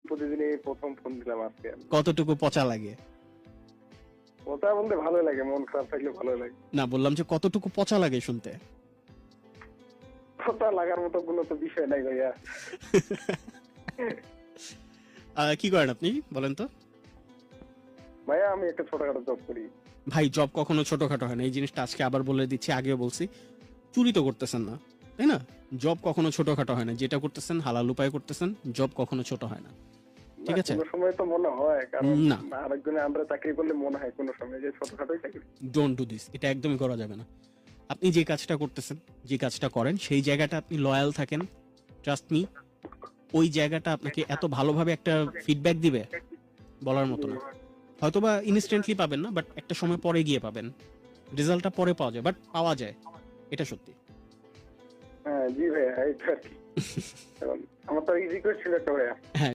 প্রতিদিনই প্রথম ফোন দিলাম আজকে। কতটুকু পচা লাগে? কথা বলতে ভালো লাগে, মন খারাপ থাকলে ভালো লাগে। না, বললাম যে কতটুকু পচা লাগে শুনতে। কথা লাগার মতো কোনো তো বিষয় নাই ভাইয়া। কি করেন আপনি বলেন তো? ভাইয়া আমি একটা ছোটখাটো জব করি। ভাই, জব কখনো ছোটখাটো হয় না, এই জিনিসটা আজকে আবার বলে দিচ্ছি, আগেও বলছি। চুরি তো করতেছেন না, তাই না? জব কখনো ছোটখাটো হয় না, যেটা করতেছেন হালাল উপায় করতেছেন, জব কখনো ছোট হয় না, ঠিক আছে? কোনো সময় তো মনে হয়, কারণ না, আরেকজনে আমরা চাকরি করলে মনে হয় কোনো সময় যে ছোটখাটোই চাকরি। ডোন্ট ডু দিস, এটা একদমই করা যাবে না। আপনি যে কাজটা করতেছেন, যে কাজটা করেন, সেই জায়গাটা আপনি লয়াল থাকেন, ট্রাস্ট মি, ওই জায়গাটা আপনাকে এত ভালোভাবে একটা ফিডব্যাক দিবে বলার মতো না। হয়তোবা ইনস্ট্যান্টলি পাবেন না, বাট একটা সময় পরে গিয়ে পাবেন। রেজাল্টটা পরে পাওয়া যায়, বাট পাওয়া যায়, এটা সত্যি। হ্যাঁ জি ভাইয়া, এই তো আর কি। এখন আমার তো রিকোয়েস্ট ছিল একটা ভাইয়া। হ্যাঁ।